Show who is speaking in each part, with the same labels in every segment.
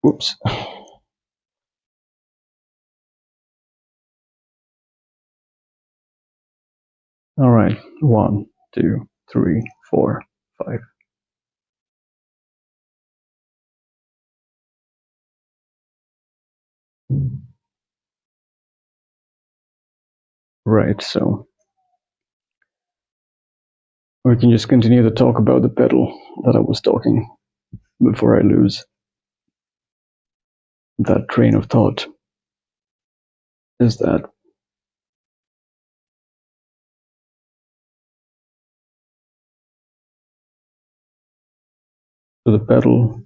Speaker 1: Whoops. All right. One, two, three, four, five. Right. So we can just continue to talk about the pedal that I was talking before I lose that train of thought. Is that so the pedal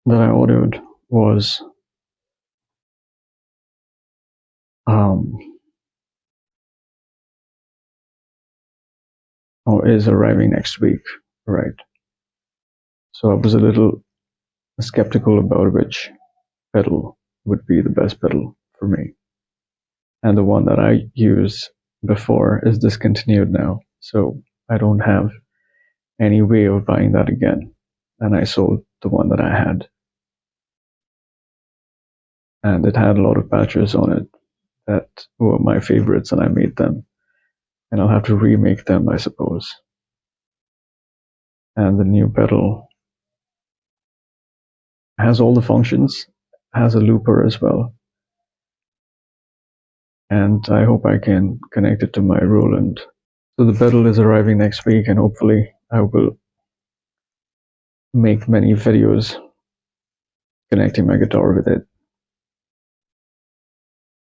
Speaker 1: that I ordered was um or is arriving next week, right? So I was a little skeptical about which pedal would be the best pedal for me. And the one that I used before is discontinued now. So I don't have any way of buying that again. And I sold the one that I had. And it had a lot of patches on it that were my favorites, and I made them. And I'll have to remake them, I suppose. And the new pedal has all the functions, has a looper as well. And I hope I can connect it to my Roland. So the pedal is arriving next week, and hopefully I will make many videos connecting my guitar with it.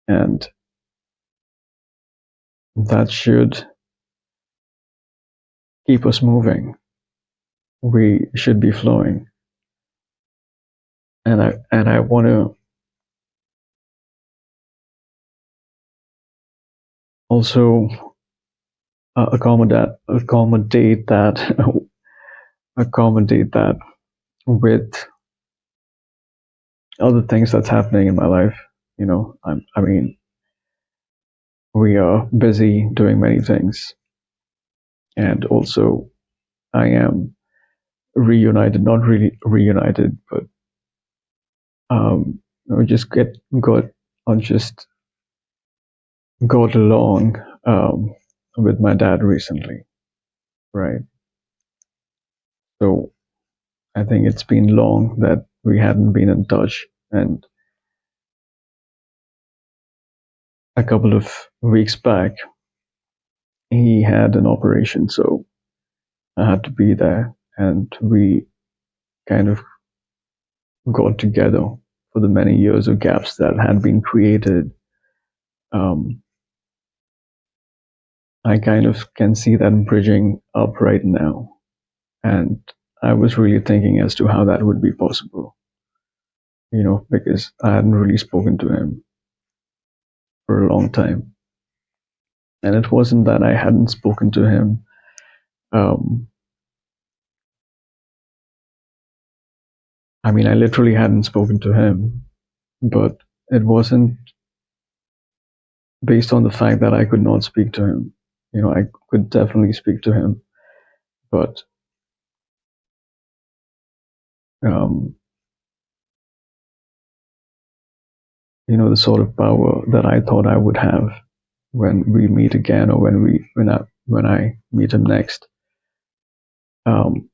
Speaker 1: And that should keep us moving. We should be flowing. And I want to also accommodate that accommodate that with other things that's happening in my life. I mean, we are busy doing many things, and also I am reunited, not really reunited, but we just just got along with my dad recently, right? So I think it's been long that we hadn't been in touch, and a couple of weeks back, he had an operation, so I had to be there, and we kind of got together for the many years of gaps that had been created. Um, I kind of can see that bridging up right now, and I was really thinking as to how that would be possible, because I hadn't really spoken to him for a long time. And it wasn't that I hadn't spoken to him. Um, I mean, I literally hadn't spoken to him, but it wasn't based on the fact that I could not speak to him. I could definitely speak to him, but um, the sort of power that I thought I would have when we meet again, or when I meet him next, um,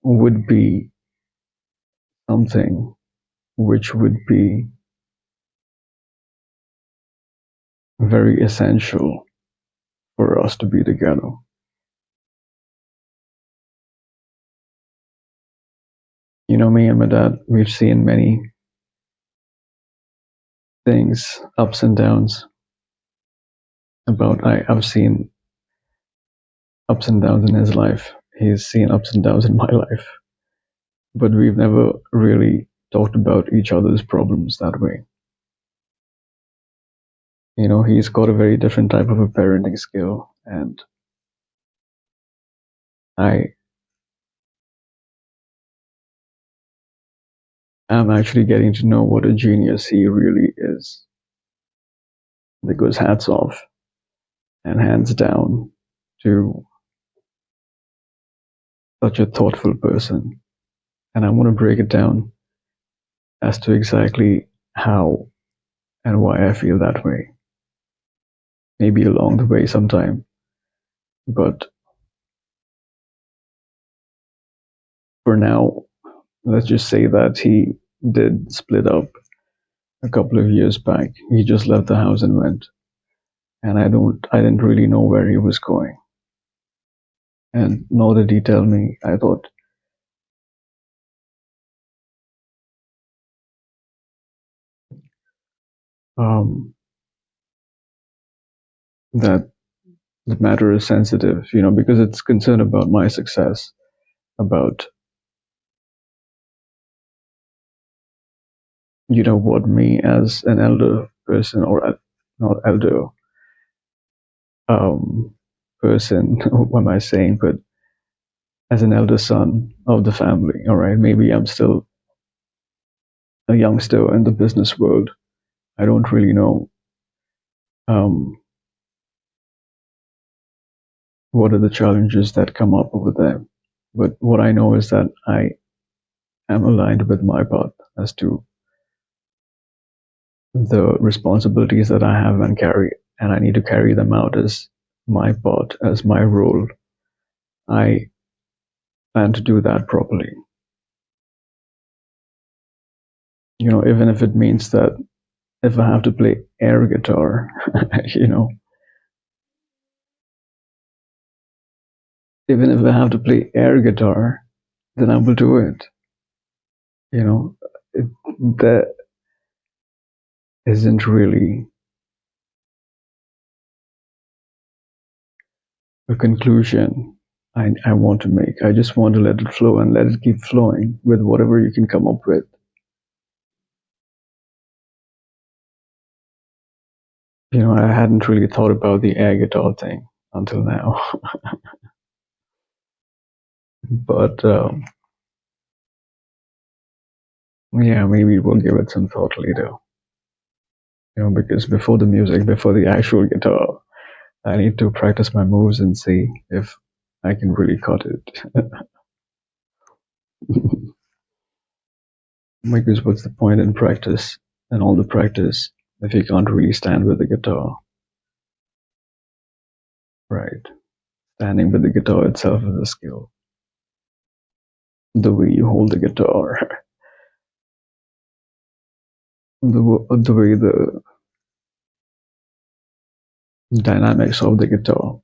Speaker 1: would be something which would be very essential for us to be together. Me and my dad, we've seen many things, ups and downs. I've seen ups and downs in his life. He's seen ups and downs in my life, but we've never really talked about each other's problems that way. He's got a very different type of a parenting skill, and I am actually getting to know what a genius he really is. That goes hats off and hands down to such a thoughtful person, and I want to break it down as to exactly how and why I feel that way. Maybe along the way sometime, but for now, let's just say that he did split up a couple of years back. He just left the house and went, and I didn't really know where he was going, and nor did he tell me. I thought um, that the matter is sensitive, because it's concerned about my success, about what me as an elder person, or not elder um, person, what am I saying? But as an elder son of the family, all right, maybe I'm still a youngster in the business world. I don't really know um, what are the challenges that come up over there. But what I know is that I am aligned with my path as to the responsibilities that I have and carry, and I need to carry them out as my part, as my role. I plan to do that properly. Even if it means that if I have to play air guitar, you know, even if I have to play air guitar, then I will do it. You know, that isn't really a conclusion I want to make. I just want to let it flow and let it keep flowing with whatever you can come up with. I hadn't really thought about the air guitar thing until now, but yeah, maybe we'll give it some thought later. Because before the music, before the actual guitar, I need to practice my moves and see if I can really cut it. Because what's the point in practice and all the practice if you can't really stand with the guitar, right? Standing with the guitar itself is a skill. The way you hold the guitar, the way the dynamics of the guitar,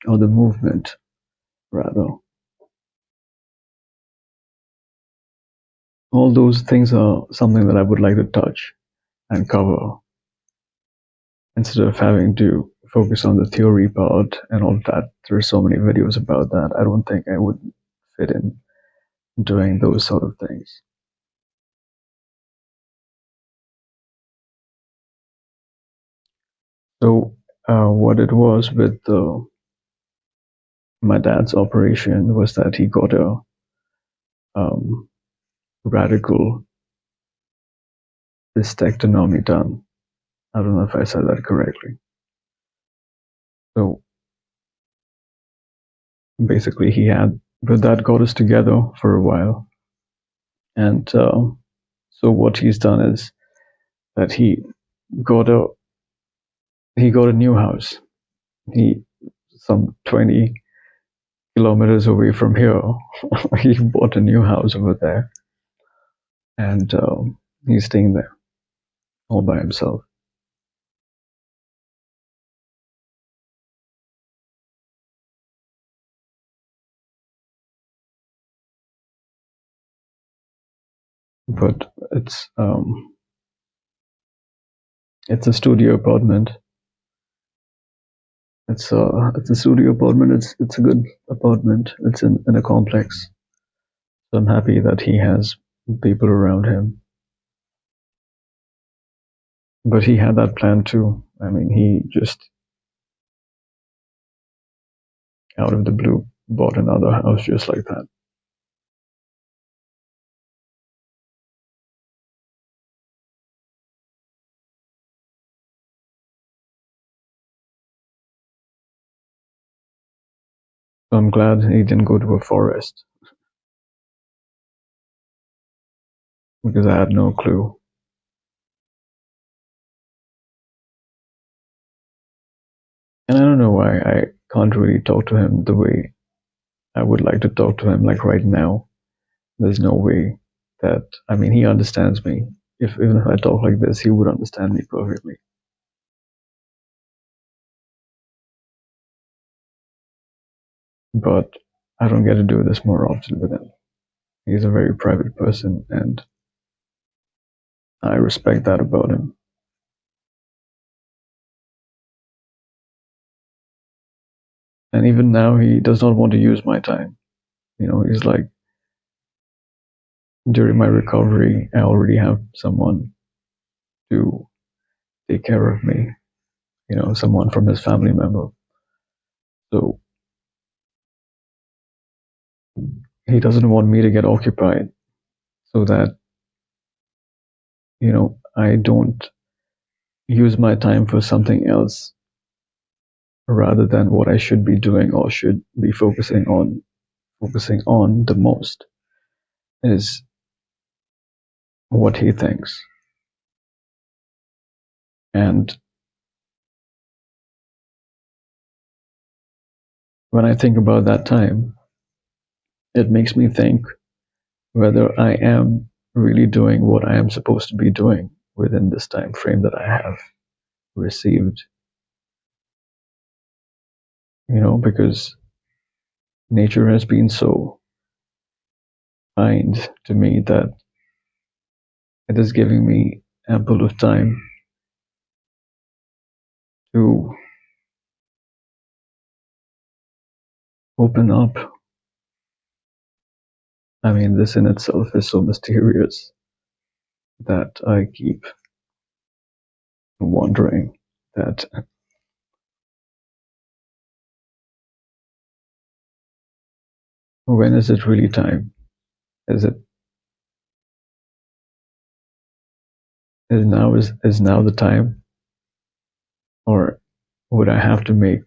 Speaker 1: or the movement, rather. All those things are something that I would like to touch and cover instead of having to focus on the theory part and all that. There are so many videos about that. I don't think I would fit in doing those sort of things. So, what it was with my dad's operation was that he got a um, radical cystectomy done. I don't know if I said that correctly. So basically, but that got us together for a while. And so what he's done is that got a he got a new house. He some 20 kilometers away from here. He bought a new house over there, and he's staying there all by himself. But it's a studio apartment. It's a studio apartment. It's a good apartment. It's in a complex. So I'm happy that he has people around him. But he had that plan too. I mean, he just out of the blue bought another house just like that. So I'm glad he didn't go to a forest because I had no clue. And I don't know why I can't really talk to him the way I would like to talk to him, like right now. There's no way that, I mean, he understands me. Even if I talk like this, he would understand me perfectly. But I don't get to do this more often with him. He's a very private person, and I respect that about him. And even now, he does not want to use my time. He's like, during my recovery, I already have someone to take care of me, someone from his family member. So he doesn't want me to get occupied so that, I don't use my time for something else rather than what I should be doing or should be focusing on the most is what he thinks. And when I think about that time, it makes me think whether I am really doing what I am supposed to be doing within this time frame that I have received. Because nature has been so kind to me that it is giving me ample of time to open up. I mean, this in itself is so mysterious that I keep wondering that when is it really time? Is now the time, or would I have to make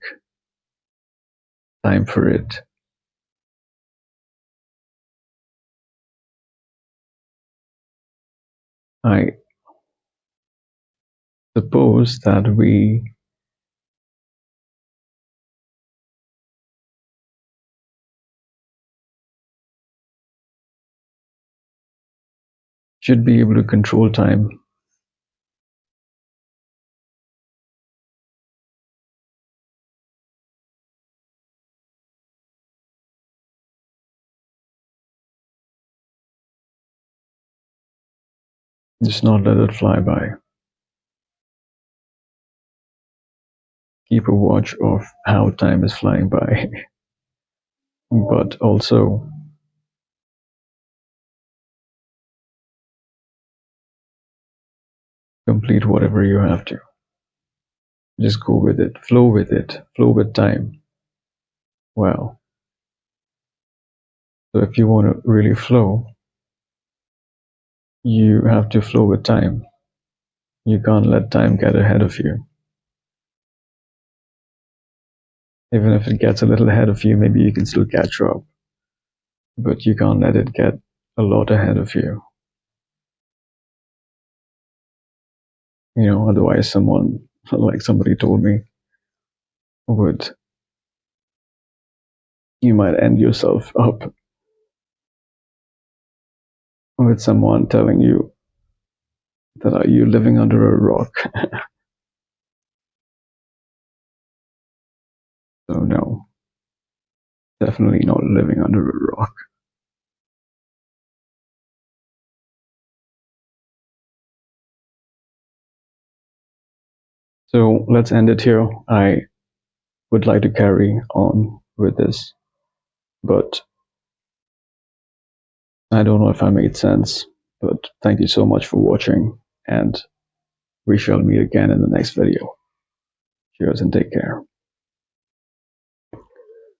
Speaker 1: time for it? I suppose that we should be able to control time. Just not let it fly by. Keep a watch of how time is flying by, but also complete whatever you have to. Just go with it, flow with time. Wow. So if you want to really flow, you have to flow with time. You can't let time get ahead of you. Even if it gets a little ahead of you, maybe you can still catch up, but you can't let it get a lot ahead of you. Otherwise someone, like somebody told me, you might end yourself up with someone telling you that are you living under a rock. So no, definitely not living under a rock. So let's end it here. I would like to carry on with this, but I don't know if I made sense. But thank you so much for watching, and we shall meet again in the next video. Cheers and take care.